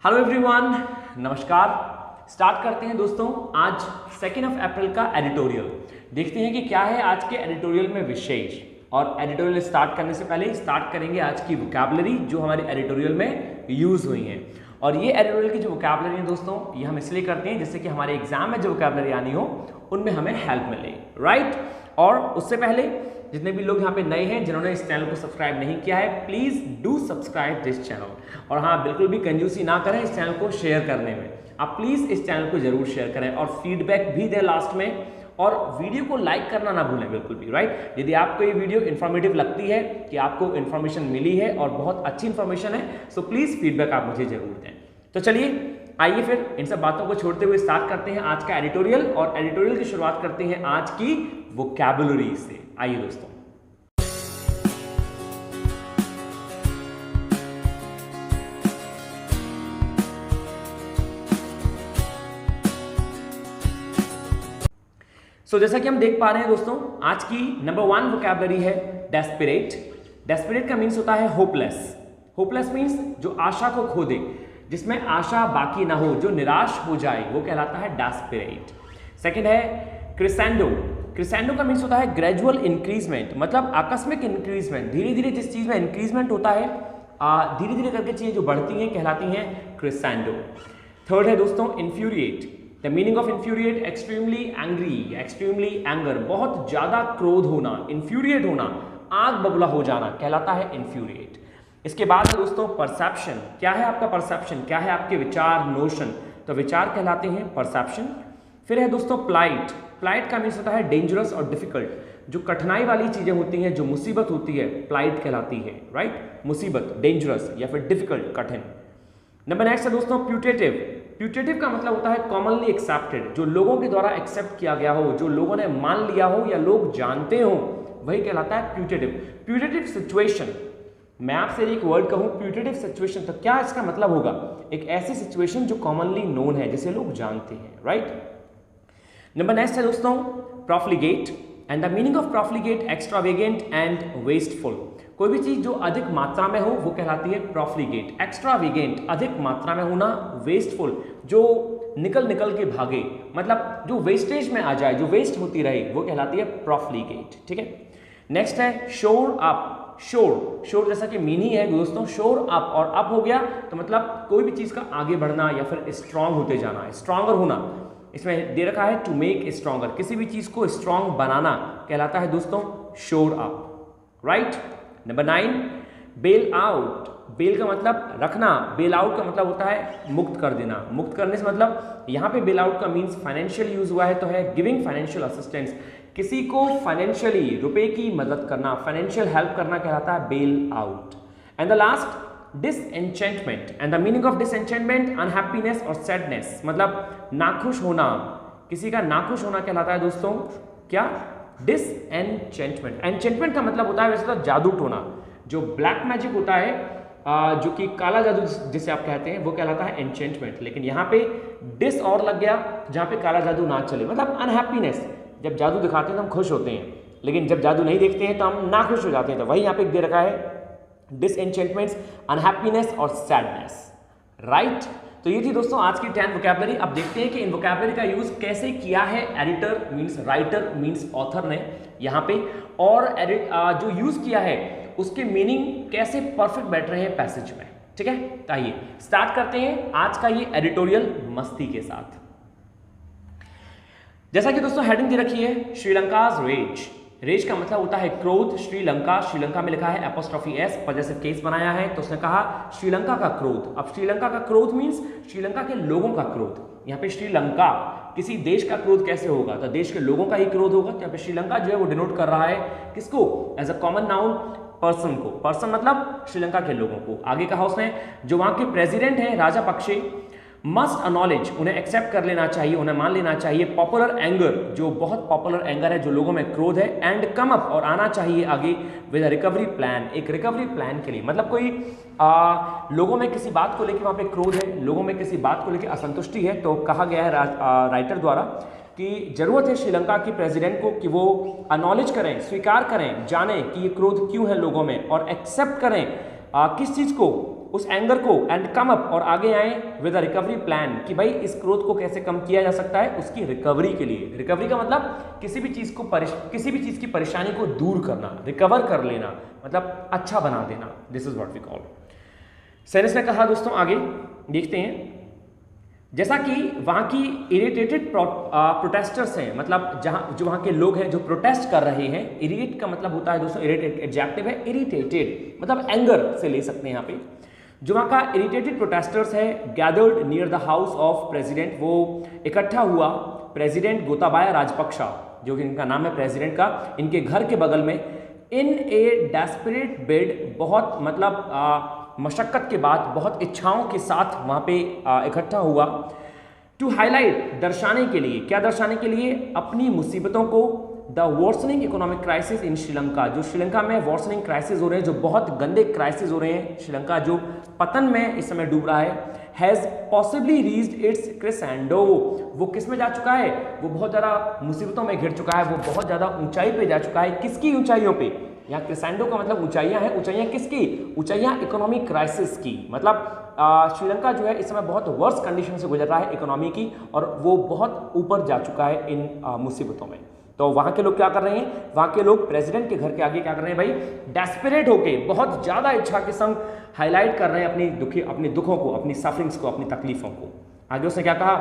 Hello everyone, नमस्कार। Start करते हैं दोस्तों आज 2 अप्रैल का एडिटोरियल। देखते हैं कि क्या है आज के एडिटोरियल में विशेष। और एडिटोरियल स्टार्ट करने से पहले स्टार्ट करेंगे आज की वोकैबुलरी जो हमारे एडिटोरियल में यूज हुई हैं। और ये एडिटोरियल की जो वोकैबुलरी है दोस्तों, ये हम इसलिए करते हैं जिससे कि हमारे एग्जाम में जो वोकैबुलरी आनी हो उनमें हमें हेल्प मिले, राइट। और उससे पहले जितने भी लोग यहाँ पे नए हैं जिन्होंने इस चैनल को सब्सक्राइब नहीं किया है, please do subscribe this channel. और हाँ, बिल्कुल भी कंजूसी ना करें इस चैनल को शेयर करने में। आप प्लीज इस चैनल को जरूर शेयर करें और फीडबैक भी दें लास्ट में। और वीडियो को लाइक करना ना भूलें बिल्कुल भी, राइट। यदि आपको ये वीडियो इन्फॉर्मेटिव लगती है कि आपको इन्फॉर्मेशन मिली है और बहुत अच्छी इन्फॉर्मेशन है, सो प्लीज फीडबैक आप मुझे जरूर दें। तो चलिए आइए फिर इन सब बातों को छोड़ते हुए स्टार्ट करते हैं आज का एडिटोरियल। और एडिटोरियल की शुरुआत करते हैं आज की वोकैबुलरी से। आइए दोस्तों, जैसा कि हम देख पा रहे हैं दोस्तों, आज की नंबर 1 वोकैबुलरी है डेस्परेट। डेस्परेट का मीन्स होता है होपलेस। होपलेस मीन्स जो आशा को खो दे, जिसमें आशा बाकी ना हो, जो निराश हो जाए, वो कहलाता है डेस्परेट। सेकंड है क्रिसेंडो। क्रिसेंडो का मीन्स होता है ग्रेजुअल इंक्रीजमेंट, मतलब आकस्मिक इंक्रीजमेंट। धीरे धीरे जिस चीज में इंक्रीजमेंट होता है, धीरे धीरे करके चीजें जो बढ़ती हैं कहलाती हैं क्रिसेंडो। थर्ड है दोस्तों infuriate. The meaning of infuriate extremely angry, extremely anger, बहुत ज्यादा क्रोध होना, इन्फ्यूरिएट होना, आग बबूला हो जाना कहलाता है इन्फ्यूरिएट। इसके बाद है दोस्तों परसेप्शन। क्या है आपका परसेप्शन, क्या है आपके विचार, नोशन, तो विचार कहलाते हैं परसेप्शन। फिर है दोस्तों प्लाइट। प्लाइट का मीन्स होता है डेंजरस और डिफिकल्ट, जो कठिनाई वाली चीजें होती हैं, जो मुसीबत होती है, प्लाइट कहलाती है, राइट। मुसीबत, डेंजरस या फिर डिफिकल्ट, कठिन। नंबर नेक्स्ट है दोस्तों प्यूटेटिव। प्यूटेटिव का मतलब होता है कॉमनली एक्सेप्टेड, जो लोगों के द्वारा एक्सेप्ट किया गया हो, जो लोगों ने मान लिया हो या लोग जानते हो, वही कहलाता है प्यूटेटिव। प्यूटेटिव सिचुएशन, मैं आपसे एक वर्ड कहूं प्यूटेटिव सिचुएशन, तो क्या इसका मतलब होगा? एक ऐसी सिचुएशन जो कॉमनली नोन है, जिसे लोग जानते हैं, राइट। नंबर नेक्स्ट है दोस्तों profligate. And the meaning of profligate extravagant and wasteful. कोई भी चीज जो अधिक मात्रा में हो वो कहलाती है प्रोफ्लिगेट। एक्स्ट्रावेगेंट, अधिक मात्रा में होना। वेस्टफुल, जो निकल निकल के भागे, मतलब जो वेस्टेज में आ जाए, जो वेस्ट होती रहे, वो कहलाती है प्रोफ्लिगेट, ठीक है। नेक्स्ट है शोर अप। शोर, शोर जैसा कि मीनिंग है दोस्तों, शोर अप, और अप हो गया तो मतलब कोई भी चीज का आगे बढ़ना या फिर स्ट्रांग होते जाना, स्ट्रांगर होना। इसमें दे रखा है टू मेक स्ट्रांगर, किसी भी चीज को स्ट्रांग बनाना कहलाता है दोस्तों shore up, right. Number 9 bail out. Bail का मतलब रखना, बेल आउट का मतलब होता है मुक्त कर देना। मुक्त करने से मतलब यहाँ पे बेल आउट का मीन्स फाइनेंशियल यूज हुआ है, तो है गिविंग फाइनेंशियल असिस्टेंस, किसी को फाइनेंशियली रुपए की मदद करना, फाइनेंशियल हेल्प करना कहलाता है bail out. And the last disenchantment. And the meaning of disenchantment unhappiness और सैडनेस, मतलब नाखुश होना, किसी का नाखुश होना कहलाता है दोस्तों क्या? डिसएन्चेंटमेंट। एन्चेंटमेंट का मतलब होता है वैसे तो जादू टोना, जो ब्लैक मैजिक होता है, जो कि काला जादू जिसे आप कहते हैं, वो कहलाता है एन्चेंटमेंट। लेकिन यहाँ पे डिस और लग गया, जहाँ पे काला जादू ना चले, मतलब अनहैप्पीनेस। जब जादू दिखाते हैं तो हम खुश होते हैं, लेकिन जब जादू नहीं देखते हैं तो हम नाखुश हो जाते हैं। तो वही यहाँ पे दे रखा है डिसएन्चेंटमेंट्स, अनहैप्पीनेस और सैडनेस, राइट। तो ये थी दोस्तों आज की 10 वोकैबुलरी। अब देखते हैं कि इन वोकैबुलरी का यूज कैसे किया है editor means writer means author ने यहाँ पे, और जो यूज किया है उसके मीनिंग कैसे परफेक्ट बैठ रहे हैं पैसेज में, ठीक है। तो आइए स्टार्ट करते हैं आज का ये एडिटोरियल मस्ती के साथ। जैसा कि दोस्तों हेडिंग दे रखी है श्रीलंकाज रेज। रेज का मतलब होता है क्रोध। श्रीलंका, श्रीलंका में लिखा है एपोस्ट्रोफी एस, पॉजेसिव केस बनाया है, तो उसने कहा श्रीलंका का क्रोध। अब श्रीलंका का क्रोध मींस श्रीलंका के लोगों का क्रोध। यहाँ पे श्रीलंका, किसी देश का क्रोध कैसे होगा? तो देश के लोगों का ही क्रोध होगा। तो यहाँ पे श्रीलंका जो है वो डिनोट कर रहा है किसको? As a common noun person को। पर्सन मतलब श्रीलंका के लोगों को। आगे कहा उसने जो वहां के प्रेसिडेंट हैं राजापक्षे, मस्ट अनॉलेज, उन्हें एक्सेप्ट कर लेना चाहिए, उन्हें मान लेना चाहिए। पॉपुलर एंगर, जो बहुत पॉपुलर एंगर है, जो लोगों में क्रोध है। एंड कम अप, और आना चाहिए आगे विद रिकवरी प्लान, एक रिकवरी प्लान के लिए। मतलब कोई लोगों में किसी बात को लेकर वहां पे क्रोध है, लोगों में किसी बात को लेकर असंतुष्टि है, तो कहा गया है राइटर द्वारा कि जरूरत है श्रीलंका के प्रेसिडेंट को कि वो अनॉलेज करें, स्वीकार करें, जानें कि ये क्रोध क्यों है लोगों में, और एक्सेप्ट करें किस चीज को? उस एंगर को एंड कम अप और आगे आए विद अ रिकवरी प्लान कि भाई इस क्रोध को कैसे कम किया जा सकता है, उसकी रिकवरी के लिए। रिकवरी का मतलब किसी भी चीज की परेशानी को दूर करना, रिकवर कर लेना, मतलब अच्छा बना देना। This is what we call. सेनेस ने कहा दोस्तों, आगे देखते हैं, जैसा कि वहाँ की इरिटेटेड प्रोटेस्टर्स हैं, मतलब जो वहाँ के लोग हैं जो प्रोटेस्ट कर रहे हैं। इरिटेट का मतलब होता है दोस्तों, इरिटेट एडजेक्टिव है, इरिटेटेड मतलब एंगर से ले सकते हैं यहाँ पे। जो वहाँ का इरिटेटेड प्रोटेस्टर्स है gathered near the house of president, वो इकट्ठा हुआ प्रेसिडेंट गोताबाया राजपक्षा, जो कि इनका नाम है प्रेसिडेंट का, इनके घर के बगल में, इन ए डेस्परेट बिड, बहुत मतलब मशक्कत के बाद, बहुत इच्छाओं के साथ वहाँ पे इकट्ठा हुआ, टू हाईलाइट, दर्शाने के लिए। क्या दर्शाने के लिए? अपनी मुसीबतों को, the worsening economic crisis in Sri Lanka, जो श्रीलंका में वर्सनिंग क्राइसिस हो रहे हैं, जो बहुत गंदे क्राइसिस हो रहे हैं, श्रीलंका जो पतन में इस समय डूब रहा है, has possibly reached it's crescendo, वो किस में जा चुका है? वो बहुत ज़्यादा मुसीबतों में घिर चुका है, वो बहुत ज़्यादा ऊंचाई पे जा चुका है। किसकी ऊंचाइयों पे? यहाँ क्रेसेंडो का मतलब ऊंचाइयाँ हैं। ऊंचाइयाँ किसकी? ऊंचाइयाँ इकोनॉमिक क्राइसिस की। मतलब श्रीलंका जो है इस समय बहुत वर्स्ट कंडीशन से गुजर रहा है इकोनॉमी की, और वो बहुत ऊपर जा चुका है इन मुसीबतों में। तो वहाँ के लोग क्या कर रहे हैं? वहाँ के लोग प्रेसिडेंट के घर के आगे क्या कर रहे हैं भाई? डेस्परेट होके, बहुत ज़्यादा इच्छा के संग हाईलाइट कर रहे हैं अपने दुखों को, अपनी सफरिंग्स को, अपनी तकलीफों को। आगे उसने क्या कहा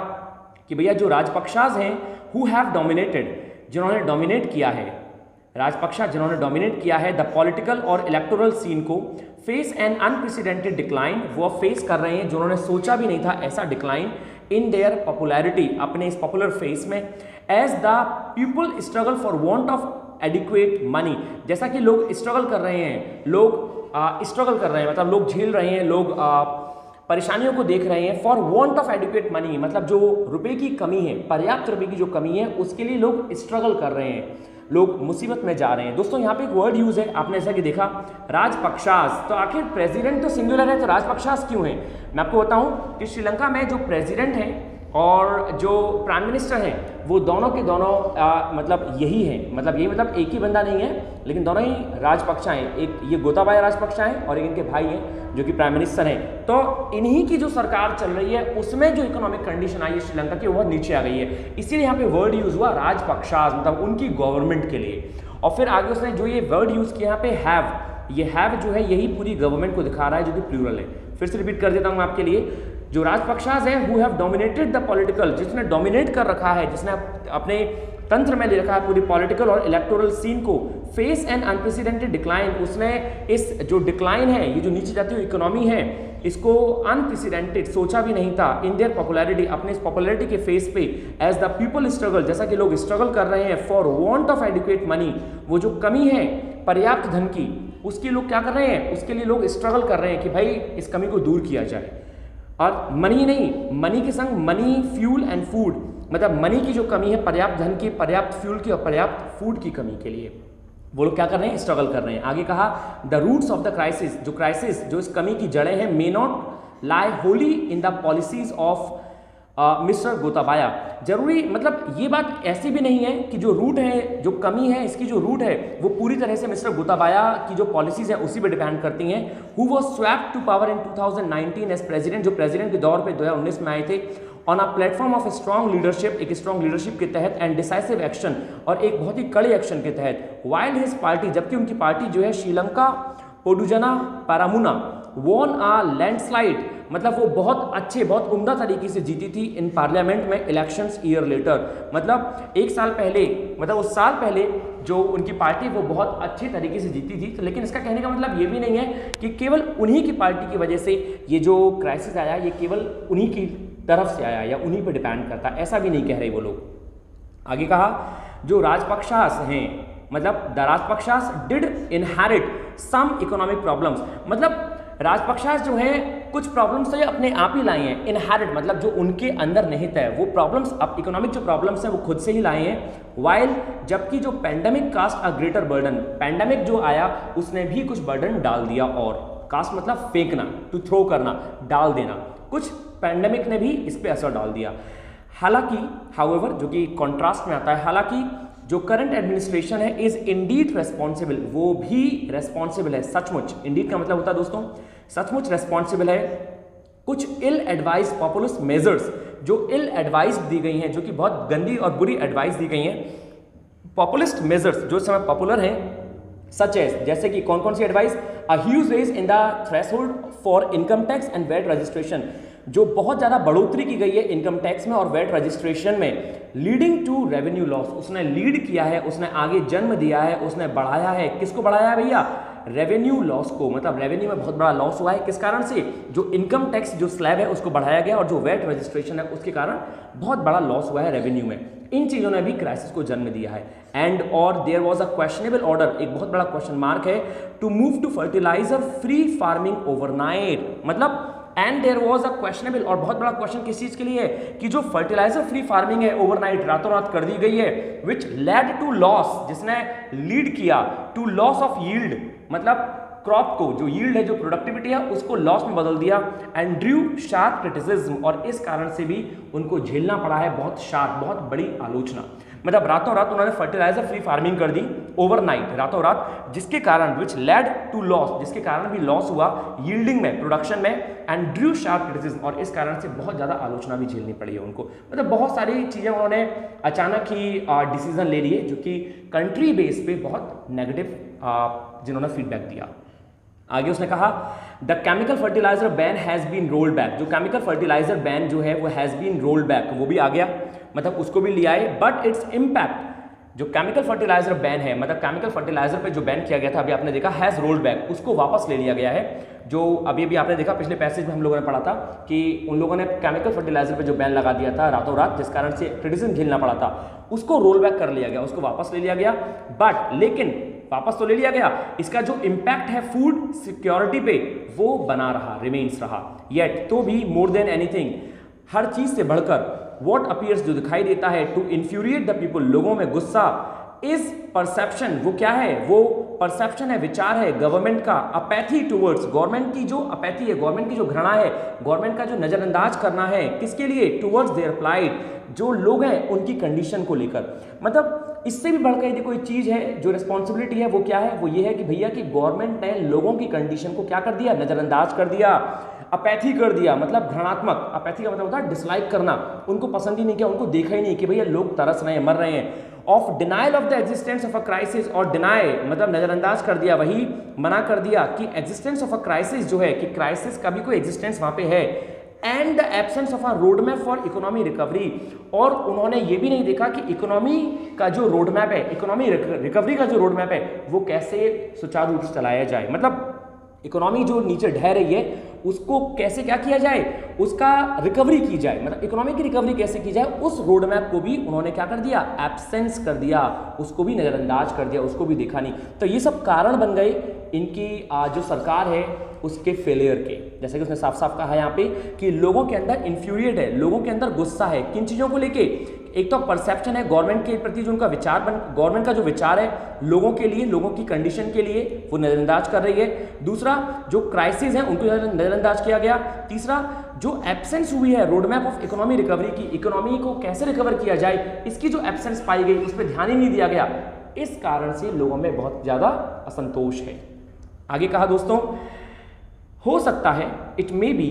कि भैया जो राजपक्षास हैं, हु हैव डोमिनेटेड, जिन्होंने डोमिनेट किया है, राजपक्षा जिन्होंने डोमिनेट किया है द पॉलिटिकल और इलेक्टोरल सीन को, फेस एन अनप्रेसिडेंटेड डिक्लाइन, वो फेस कर रहे हैं, जिन्होंने सोचा भी नहीं था ऐसा डिक्लाइन, इन देयर पॉपुलैरिटी, अपने इस पॉपुलर फेस में, as the people struggle for want of adequate money, जैसा कि लोग स्ट्रगल कर रहे हैं, स्ट्रगल कर रहे हैं मतलब लोग झेल रहे हैं, लोग परेशानियों को देख रहे हैं, for want of adequate money, मतलब जो रुपए की कमी है, पर्याप्त रुपए की जो कमी है, उसके लिए लोग स्ट्रगल कर रहे हैं, लोग मुसीबत में जा रहे हैं। दोस्तों यहाँ पे एक वर्ड यूज है, आपने ऐसा कि देखा राजपक्षास, तो आखिर प्रेसिडेंट तो सिंगुलर है, तो राजपक्षास क्यों है? मैं आपको बताऊं कि श्रीलंका में जो प्रेसिडेंट हैं और जो प्राइम मिनिस्टर हैं, वो दोनों के दोनों मतलब यही है, मतलब एक ही बंदा नहीं है, लेकिन दोनों ही राजपक्षा हैं। एक ये गोताबाया राजपक्षा हैं और एक इनके भाई हैं जो कि प्राइम मिनिस्टर हैं। तो इन्हीं की जो सरकार चल रही है, उसमें जो इकोनॉमिक कंडीशन आई है श्रीलंका की, वो नीचे आ गई है। इसीलिए यहाँ पे वर्ड यूज हुआ राजपक्षास, मतलब उनकी गवर्नमेंट के लिए। और फिर आगे उसने जो ये वर्ड यूज किया यहाँ पे हैव, ये हैव जो है यही पूरी गवर्नमेंट को दिखा रहा है, जो कि प्लूरल है। फिर से रिपीट कर देता हूँ मैं आपके लिए, जो राजपक्षास है, who have dominated the political, जिसने डोमिनेट कर रखा है, जिसने अपने तंत्र में ले रखा है पूरी पॉलिटिकल और इलेक्टोरल सीन को, फेस एन अनप्रेसिडेंटेड डिक्लाइन, उसने इस जो डिक्लाइन है, ये जो नीचे जाती हुई इकोनॉमी है, इसको अनप्रेसिडेंटेड, सोचा भी नहीं था, इन देयर पॉपुलैरिटी, अपने इस पॉपुलैरिटी के फेस पे, एज द पीपल स्ट्रगल, जैसा कि लोग स्ट्रगल कर रहे हैं, for want of adequate money, वो जो कमी है पर्याप्त धन की, उसके लोग क्या कर रहे हैं? उसके लिए लोग स्ट्रगल कर रहे हैं कि भाई इस कमी को दूर किया जाए। और मनी नहीं, मनी के संग मनी, फ्यूल एंड फूड, मतलब मनी की जो कमी है, पर्याप्त धन की, पर्याप्त फ्यूल की और पर्याप्त फूड की कमी के लिए वो लोग क्या कर रहे हैं? स्ट्रगल कर रहे हैं। आगे कहा the roots of the crisis, जो क्राइसिस, जो इस कमी की जड़ें हैं, may not lie wholly in the policies of mister Gotabaya, जरूरी मतलब ये बात ऐसी भी नहीं है कि जो रूट है, जो कमी है, इसकी जो रूट है वो पूरी तरह से मिस्टर गोताबाया की जो पॉलिसीज है उसी पे डिपेंड करती हैं। Who was swept to power in 2019 as president, जो प्रेसिडेंट के दौर पे 2019 में आए थे, on a platform of strong leadership, एक स्ट्रॉन्ग लीडरशिप के तहत, एंड डिसाइसिव एक्शन, और एक बहुत ही कड़े एक्शन के तहत, वाइल हिज पार्टी, जबकि उनकी पार्टी जो है श्रीलंका पोडुजना पैरामुना, वॉन आ लैंडस्लाइड, मतलब वो बहुत अच्छे, बहुत उम्दा तरीके से जीती थी इन पार्लियामेंट में इलेक्शंस ईयर लेटर, मतलब एक साल पहले, मतलब उस साल पहले जो उनकी पार्टी वो बहुत अच्छे तरीके से जीती थी। तो लेकिन इसका कहने का मतलब ये भी नहीं है कि केवल उन्हीं की पार्टी की वजह से ये जो क्राइसिस आया, ये केवल उन्हीं की तरफ से आया या उन्हीं पर डिपेंड करता, ऐसा भी नहीं कह रहे वो लोग। आगे कहा जो राजपक्षास हैं, मतलब the Rajapaksas did inherit some economic problems, मतलब राजपक्षास जो हैं कुछ प्रॉब्लम्स तो ये अपने आप ही लाए हैं। इनहेरिट मतलब जो उनके अंदर निहित है, वो प्रॉब्लम्स, अब इकोनॉमिक जो प्रॉब्लम्स हैं वो खुद से ही लाए हैं। वाइल, जबकि जो pandemic cast a greater burden, pandemic जो आया उसने भी कुछ बर्डन डाल दिया, और कास्ट मतलब फेंकना, टू थ्रो करना, डाल देना, कुछ पैंडेमिक ने भी इस पर असर डाल दिया। हालांकि हाउएवर, जो कि कॉन्ट्रास्ट में आता है, हालांकि जो करंट एडमिनिस्ट्रेशन है इज इंडीड रेस्पॉन्सिबल, वो भी रेस्पॉन्सिबल है, सचमुच। इंडीड का मतलब होता है दोस्तों सचमुच रेस्पॉन्सिबल है। कुछ इल एडवाइस पॉपुलिस्ट मेजर्स, जो इल एडवाइस दी गई हैं, जो कि बहुत गंदी और बुरी एडवाइस दी गई हैं, पॉपुलिस्ट मेजर्स जो इस समय पॉपुलर हैं, सच एज, जैसे कि कौन कौन सी advice, a huge raise in the threshold for income tax and VAT registration, जो बहुत ज़्यादा बढ़ोतरी की गई है इनकम टैक्स में और वैट रजिस्ट्रेशन में, लीडिंग टू रेवेन्यू लॉस, उसने लीड किया है, उसने आगे जन्म दिया है, उसने बढ़ाया है, किसको बढ़ाया है भैया, रेवेन्यू लॉस को, मतलब रेवेन्यू में बहुत बड़ा लॉस हुआ है, किस कारण से, जो इनकम टैक्स जो स्लैब है उसको बढ़ाया गया और जो वैट रजिस्ट्रेशन है उसके कारण बहुत बड़ा लॉस हुआ है रेवेन्यू में। इन चीज़ों ने भी क्राइसिस को जन्म दिया है। एंड और there was a questionable order, एक बहुत बड़ा क्वेश्चन मार्क है, to move to fertiliser free farming overnight, मतलब and there was a questionable, और बहुत बड़ा क्वेश्चन किस चीज के लिए है कि जो फर्टिलाइजर फ्री फार्मिंग है ओवरनाइट, रातों रात कर दी गई है, विच लेड टू लॉस, जिसने लीड किया टू लॉस ऑफ यील्ड, मतलब क्रॉप को जो यील्ड है, जो प्रोडक्टिविटी है, उसको लॉस में बदल दिया, एंड ड्रू शार्प क्रिटिसिज्म, और इस कारण से भी उनको झेलना पड़ा है बहुत शार्प, बहुत बड़ी आलोचना। मतलब रातों रात उन्होंने फर्टिलाइजर फ्री फार्मिंग कर दी ओवरनाइट, रातों रात, जिसके कारण विच लेड टू लॉस, जिसके कारण भी लॉस हुआ यील्डिंग में, प्रोडक्शन में, एंड ड्रू शार्प क्रिटिसिज्म, और इस कारण से बहुत ज़्यादा आलोचना भी झेलनी पड़ी है उनको। मतलब बहुत सारी चीज़ें उन्होंने अचानक ही डिसीजन ले लिए जो कि कंट्री बेस पे बहुत नेगेटिव जिन्होंने फीडबैक दिया। आगे उसने कहा the chemical fertiliser ban has been rolled back, जो केमिकल फर्टिलाइजर बैन जो है वो हैज़ बीन रोल्ड बैक, वो भी आ गया, मतलब उसको भी लिया है, बट इट्स इम्पैक्ट, जो केमिकल फर्टिलाइजर बैन है, मतलब केमिकल फर्टिलाइजर पे जो बैन किया गया था, अभी आपने देखा हैज़ रोल्ड बैक, उसको वापस ले लिया गया है। जो अभी अभी आपने देखा पिछले पैसेज में हम लोगों ने पढ़ा था कि उन लोगों ने केमिकल फर्टिलाइजर पे जो बैन लगा दिया था रातों रात, जिस कारण से क्रिटिसिज्म झेलना पड़ा था, उसको रोल बैक कर लिया गया, उसको वापस ले लिया गया, बट लेकिन वापस तो ले लिया गया, इसका जो इंपैक्ट है फूड सिक्योरिटी पे वो बना रहा, रिमेन्स रहा। येट तो भी मोर देन एनीथिंग, हर चीज से बढ़कर, व्हाट अपीयर्स, जो दिखाई देता है, टू इन्फ्यूरिएट द पीपल, लोगों में गुस्सा, इज परसेप्शन, वो क्या है, वो परसेप्शन है, विचार है गवर्नमेंट का, अपैथी टुवर्ड्स, गवर्नमेंट की जो अपैथी है, गवर्नमेंट की जो घृणा है, गवर्नमेंट का जो नजरअंदाज करना है, किसके लिए, टुवर्ड्स देयर प्लाइट, जो लोग हैं उनकी कंडीशन को लेकर। मतलब इससे भी बढ़कर यदि कोई चीज है जो रिस्पॉन्सिबिलिटी है वो क्या है, वो ये है कि भैया कि गवर्नमेंट ने लोगों की कंडीशन को क्या कर दिया, नजरअंदाज कर दिया, अपैथी कर दिया, मतलब घृणात्मक, अपैथी का मतलब होता है डिसलाइक करना, उनको पसंद ही नहीं किया, उनको देखा ही नहीं कि भैया लोग तरस रहे हैं, मर रहे हैं, of denial of the existence of a crisis, और डिनाई मतलब नजरअंदाज कर दिया, वही मना कर दिया कि एग्जिस्टेंस ऑफ अ क्राइसिस जो है, कि क्राइसिस का भी कोई एग्जिस्टेंस वहां पे है, and the absence of a road map for economy recovery, और उन्होंने ये भी नहीं देखा कि इकोनॉमी का जो रोड मैप है, इकोनॉमी रिकवरी का जो रोड मैप है वो कैसे सुचारू रूप से चलाया जाए, मतलब इकोनॉमी जो नीचे ढह रही है उसको कैसे क्या किया जाए, उसका रिकवरी की जाए, मतलब इकोनॉमी की रिकवरी कैसे की जाए, उस रोड मैप को भी उन्होंने क्या कर दिया, एब्सेंस कर दिया, उसको भी नजरअंदाज कर दिया, उसको भी देखा नहीं। तो ये सब कारण बन गए इनकी जो सरकार है उसके फेलियर के। जैसे कि उसने साफ साफ कहा यहाँ पे कि लोगों के अंदर इन्फ्यूरिएट है, लोगों के अंदर गुस्सा है, किन चीज़ों को लेके, एक तो परसेप्शन है गवर्नमेंट के प्रति, जो उनका विचार गवर्नमेंट का जो विचार है लोगों के लिए, लोगों की कंडीशन के लिए वो नजरअंदाज कर रही है। दूसरा जो क्राइसिस है उनको नजरअंदाज किया गया। तीसरा जो एब्सेंस हुई है road map of economy recovery की, इकोनॉमी को कैसे रिकवर किया जाए, इसकी जो एब्सेंस पाई गई उस पर ध्यान ही नहीं दिया गया, इस कारण से लोगों में बहुत ज्यादा असंतोष है। आगे कहा दोस्तों, हो सकता है इट मे बी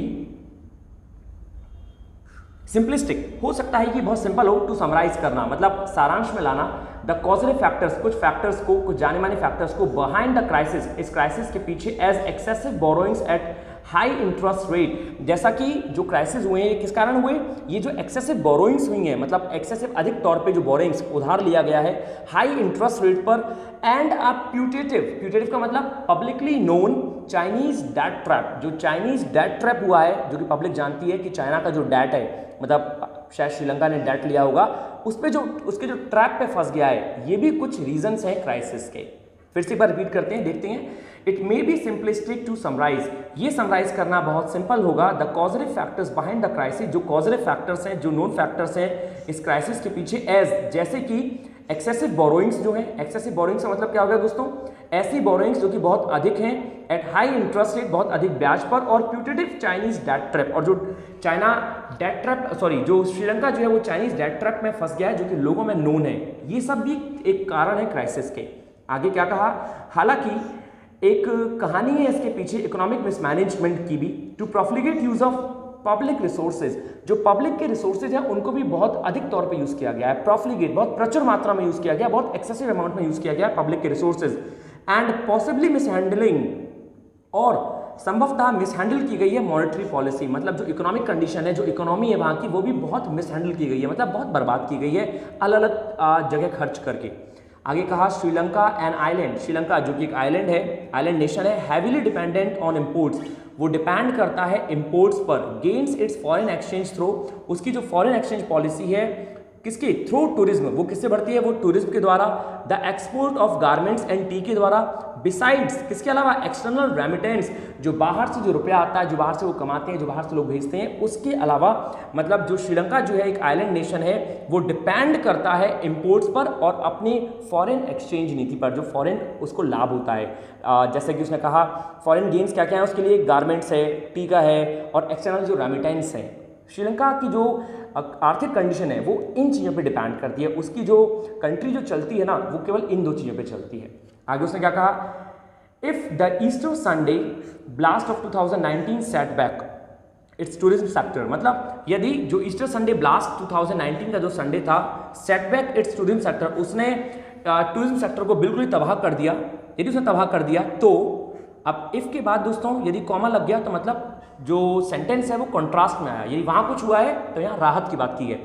सिंपलिस्टिक, हो सकता है कि बहुत सिंपल हो टू समराइज करना, मतलब सारांश में लाना, द कॉजल फैक्टर्स, कुछ फैक्टर्स को, कुछ जाने माने फैक्टर्स को बिहाइंड द क्राइसिस, इस क्राइसिस के पीछे, as excessive borrowings at high interest rate, जैसा कि जो क्राइसिस हुए हैं किस कारण हुए, ये जो एक्सेसिव बोरोइंग्स हुई हैं, मतलब एक्सेसिव अधिक तौर पे जो बोरोइंग्स उधार लिया गया है हाई इंटरेस्ट रेट पर, एंड अ प्यूटेटिव का मतलब publicly known Chinese debt trap, जो चाइनीज डेट ट्रैप हुआ है, जो कि पब्लिक जानती है कि चाइना का जो डेट है, मतलब शायद श्रीलंका ने डेट लिया होगा, उस पे जो उसके जो ट्रैप पे फंस गया है, ये भी कुछ रीजंस हैं क्राइसिस के। फिर से एक बार रिपीट करते हैं, देखते हैं। It may be simplistic to summarise, ये समराइज करना बहुत सिंपल होगा। The causal factors behind the crisis, जो कॉजल फैक्टर्स हैं, जो नोन फैक्टर्स हैं इस क्राइसिस के पीछे, एज जैसे कि एक्सेसिव बोरोइंग्स जो है, एक्सेसिव बोरोइंग्स का मतलब क्या हो गया दोस्तों, ऐसी बोरोइंग्स जो कि बहुत अधिक हैं, एट हाई इंटरेस्ट रेट, बहुत अधिक ब्याज पर, और प्यूटेटिव चाइनीज डेट ट्रैप, और जो चाइना डेट ट्रैप, सॉरी जो श्रीलंका जो है वो चाइनीज डेट ट्रैप में फंस गया है, जो कि लोगों में नोन है, ये सब भी एक कारण है क्राइसिस के। आगे क्या कहा, हालांकि एक कहानी है इसके पीछे इकोनॉमिक मिसमैनेजमेंट की भी। Too profligate use of public resources, जो पब्लिक के रिसोर्सेज हैं उनको भी बहुत अधिक तौर पे यूज किया गया है। प्रोफ्लिगेट बहुत प्रचुर मात्रा में यूज किया गया, बहुत एक्सेसिव अमाउंट में यूज किया गया पब्लिक के रिसोर्सेज। एंड पॉसिबली मिसहैंडलिंग, और संभवतः मिसहैंडल की गई है मॉनेटरी पॉलिसी, मतलब जो इकोनॉमिक कंडीशन है, जो इकोनॉमी है वहाँ की, वो भी बहुत मिसहैंडल की गई है, मतलब बहुत बर्बाद की गई है अलग अलग जगह खर्च करके। आगे कहा श्रीलंका एंड आइलैंड, श्रीलंका जो कि एक आइलैंड है, आइलैंड नेशन है, हैवीली डिपेंडेंट ऑन इम्पोर्ट्स, वो डिपेंड करता है इम्पोर्ट्स पर, gains it's foreign exchange through, उसकी जो फॉरेन एक्सचेंज पॉलिसी है किसकी, थ्रू टूरिज्म, वो किससे बढ़ती है, वो टूरिज्म के द्वारा। The export of garments and T के द्वारा। बिसाइड्स, किसके अलावा, एक्सटर्नल रेमिटेंस, जो बाहर से जो रुपया आता है, जो बाहर से वो कमाते हैं, जो बाहर से लोग भेजते हैं, उसके अलावा मतलब जो श्रीलंका जो है एक आइलैंड नेशन है, वो डिपेंड करता है इंपोर्ट्स पर और अपनी फॉरेन एक्सचेंज नीति पर, जो फॉरेन उसको लाभ होता है। जैसे कि उसने कहा फॉरेन गेन्स क्या क्या है उसके लिए, गारमेंट्स है, टी का है और एक्सटर्नल जो रेमिटेंस है। श्रीलंका की जो आर्थिक कंडीशन है वो इन चीज़ों पे डिपेंड करती है, उसकी जो कंट्री जो चलती है ना वो केवल इन दो चीज़ों पे चलती है। आगे उसने क्या कहा, if the Easter Sunday blast of 2019 set back it's tourism sector, मतलब यदि जो ईस्टर संडे ब्लास्ट 2019 का जो संडे था, सेटबैक इट्स टूरिज्म सेक्टर, उसने टूरिज्म सेक्टर को बिल्कुल ही तबाह कर दिया, यदि उसने तबाह कर दिया तो अब इफ के बाद दोस्तों यदि कॉमा लग गया तो मतलब जो सेंटेंस है वो कॉन्ट्रास्ट में आया, यदि वहां कुछ हुआ है तो यहाँ राहत की बात की है।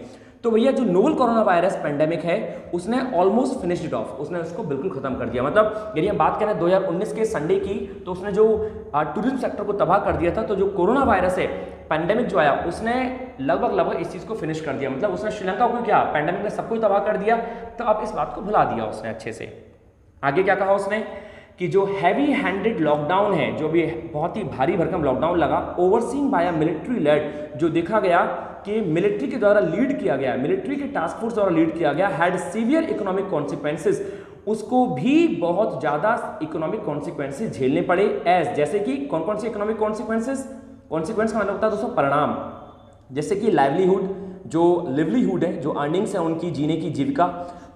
तो भैया जो नोवल कोरोना वायरस पेंडेमिक है उसने ऑलमोस्ट फिनिश्ड इट ऑफ, उसने उसको बिल्कुल खत्म कर दिया। मतलब यदि हम बात करें 2019 के संडे की तो उसने जो टूरिज्म सेक्टर को तबाह कर दिया था, तो जो कोरोना वायरस है पेंडेमिक जो आया उसने लगभग इस चीज़ को फिनिश कर दिया। मतलब उसने श्रीलंका को क्या, पेंडेमिक ने सबको तबाह कर दिया, तो अब इस बात को भुला दिया उसने अच्छे से। आगे क्या कहा उसने कि जो हैवी हैंडेड लॉकडाउन है, जो भी बहुत ही भारी भरकम लॉकडाउन लगा, overseen by a military led, जो देखा गया कि मिलिट्री के द्वारा लीड किया गया, मिलिट्री के टास्क फोर्स द्वारा लीड किया गया, हैड सीवियर इकोनॉमिक कॉन्सिक्वेंसेस, उसको भी बहुत ज़्यादा इकोनॉमिक कॉन्सिक्वेंसेस झेलने पड़े। एज, जैसे कि कौन कौन से इकोनॉमिक कॉन्सिक्वेंसेस, कॉन्सिक्वेंस का मतलब होता है दोस्तों परिणाम, जैसे कि लाइवलीहुड, जो लिवलीहुड है, जो अर्निंग्स है उनकी, जीने की जीविका,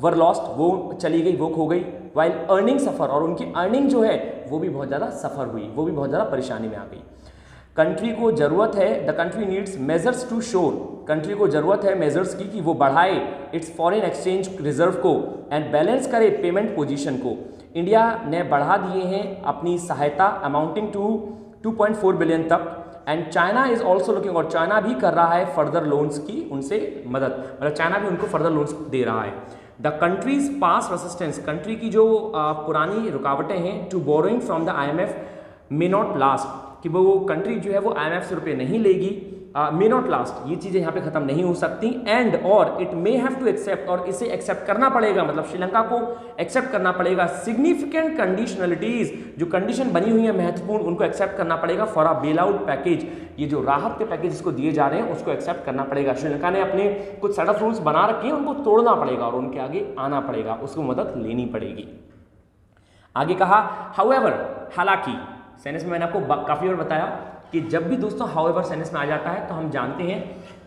वर लॉस्ट, वो चली गई, वो खो गई, वाइल अर्निंग सफ़र, और उनकी अर्निंग जो है वो भी बहुत ज़्यादा सफ़र हुई, वो भी बहुत ज़्यादा परेशानी में आ गई। कंट्री को ज़रूरत है, the country needs measures to shore, country को ज़रूरत है मेजर्स की कि वो बढ़ाए इट्स फॉरेन एक्सचेंज रिजर्व को एंड बैलेंस करे पेमेंट पोजीशन को। इंडिया ने बढ़ा दिए हैं अपनी सहायता अमाउंटिंग टू 2.4 बिलियन तक, and China is also looking, और चाइना भी कर रहा है फर्दर लोन्स की उनसे मदद, मतलब चाइना भी उनको फर्दर लोन्स दे रहा है। The country's past resistance, country की जो पुरानी रुकावटें हैं to borrowing from the IMF may not last, कि वो कंट्री जो है वो IMF से रुपये नहीं लेगी, मे नॉट लास्ट, ये चीज़ें यहाँ पे खत्म नहीं हो सकती, एंड और it may have to accept, और इसे एक्सेप्ट करना पड़ेगा, मतलब श्रीलंका को एक्सेप्ट करना पड़ेगा सिग्निफिकेंट कंडीशनलिटीज, जो कंडीशन बनी हुई है महत्वपूर्ण, उनको एक्सेप्ट करना पड़ेगा for a bail out package, ये जो राहत के पैकेज इसको दिए जा रहे हैं उसको एक्सेप्ट करना पड़ेगा। श्रीलंका ने अपने कुछ सेट ऑफ रूल्स बना रखे हैं, उनको तोड़ना पड़ेगा और उनके आगे आना पड़ेगा, उसको मदद लेनी पड़ेगी। आगे कहा हाउएवर, हालांकि, सेंटेंस में मैंने आपको काफ़ी बार बताया कि जब भी दोस्तों हाउएवर सेंटेंस में आ जाता है तो हम जानते हैं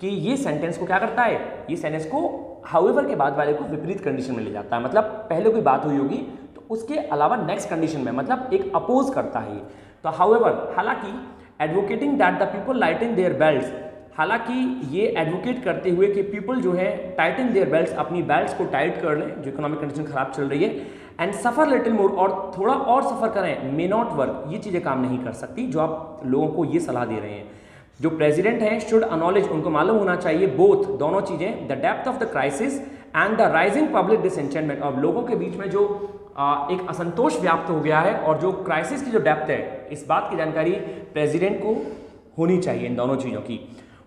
कि ये सेंटेंस को क्या करता है, ये सेंटेंस को हाउएवर के बाद वाले को विपरीत कंडीशन में ले जाता है। मतलब पहले कोई बात हुई होगी तो उसके अलावा नेक्स्ट कंडीशन में, मतलब एक अपोज करता है। तो हाउएवर, हालांकि, advocating that the people tighten their belts, हालांकि ये एडवोकेट करते हुए कि पीपल जो है टाइटन देयर बेल्ट्स, अपनी बेल्ट्स को टाइट कर लें, जो इकोनॉमिक कंडीशन खराब चल रही है, एंड सफ़र लिटिल मोर, और थोड़ा और सफ़र करें, मे नॉट वर्क, ये चीज़ें काम नहीं कर सकती, जो आप लोगों को ये सलाह दे रहे हैं। जो प्रेसिडेंट हैं शुड अनॉलेज, उनको मालूम होना चाहिए, बोथ, दोनों चीज़ें, the depth of the crisis and the rising public disenchantment, और लोगों के बीच में जो एक असंतोष व्याप्त हो गया है और जो क्राइसिस की जो डेप्थ है, इस बात की जानकारी प्रेसिडेंट को होनी चाहिए इन दोनों चीज़ों की।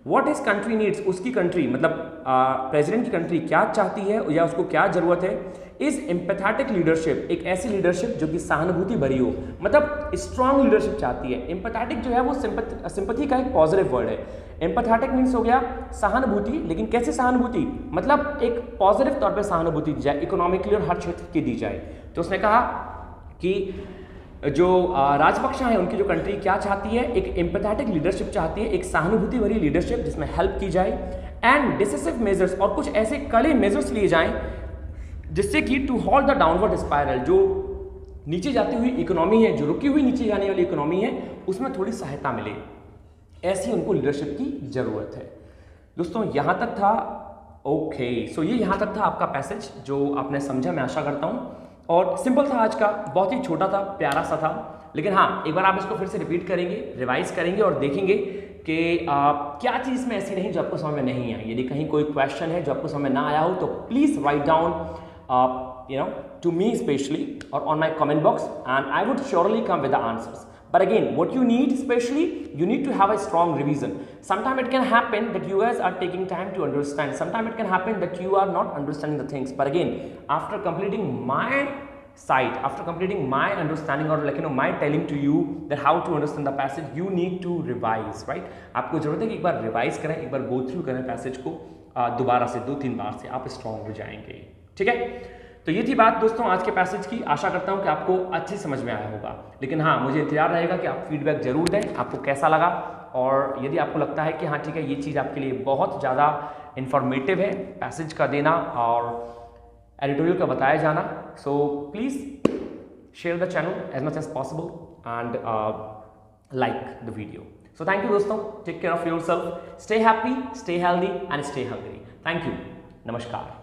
व्हाट इज कंट्री नीड्स, उसकी कंट्री, मतलब प्रेसिडेंट की कंट्री क्या चाहती है या उसको क्या जरूरत है, इज एम्पैथेटिक लीडरशिप, एक ऐसी लीडरशिप जो कि सहानुभूति भरी हो, मतलब स्ट्रांग लीडरशिप चाहती है। एम्पैथेटिक जो है वो सिंपैथी का एक पॉजिटिव वर्ड है। एम्पैथेटिक मीन्स हो गया सहानुभूति, लेकिन कैसे सहानुभूति, मतलब एक पॉजिटिव तौर पे सहानुभूति दी जाए, इकोनॉमिकली और हर क्षेत्र की दी जाए। तो उसने कहा कि जो राजपक्षा है उनकी जो कंट्री क्या चाहती है, एक एम्पैथेटिक लीडरशिप चाहती है, एक सहानुभूति भरी लीडरशिप जिसमें हेल्प की जाए, एंड डिसिसिव मेजर्स, और कुछ ऐसे कड़े मेजर्स लिए जाएं जिससे कि to halt the downward spiral, जो नीचे जाती हुई इकोनॉमी है, जो रुकी हुई नीचे जाने वाली इकोनॉमी है, उसमें थोड़ी सहायता मिले, ऐसी उनको लीडरशिप की जरूरत है। दोस्तों यहाँ तक था, ओके सो ये यहाँ तक था आपका पैसेज जो आपने समझा, मैं आशा करता हूँ। और सिंपल था आज का, बहुत ही छोटा था, प्यारा सा था, लेकिन हाँ एक बार आप इसको फिर से रिपीट करेंगे, रिवाइज करेंगे और देखेंगे कि क्या चीज़ में ऐसी नहीं जो आपको समझ में नहीं आई। यदि कहीं कोई क्वेश्चन है जो आपको समझ में ना आया हो तो please write down to me especially or on my comment box, and I would surely come with the answers. But again, what you need especially, you need to have a strong revision. Sometimes it can happen that you guys are taking time to understand. Sometimes it can happen that you are not understanding the things. But again, after completing my side, after completing my understanding or like my telling to you that how to understand the passage, you need to revise, right? आपको जरूरत है कि एक बार revise करें, एक बार go through करें passage को, दोबारा से 2-3 बार से आप स्ट्रॉन्ग हो जाएंगे। ठीक है, तो ये थी बात दोस्तों आज के पैसेज की। आशा करता हूँ कि आपको अच्छे समझ में आया होगा, लेकिन हाँ मुझे इंतजार रहेगा कि आप फीडबैक जरूर दें, आपको कैसा लगा। और यदि आपको लगता है कि हाँ ठीक है ये चीज़ आपके लिए बहुत ज़्यादा इन्फॉर्मेटिव है, पैसेज का देना और एडिटोरियल का बताया जाना, so please share the channel as much as possible and like the video. So thank you दोस्तों, take care of yourself, stay happy, stay healthy and stay hungry. Thank you, नमस्कार।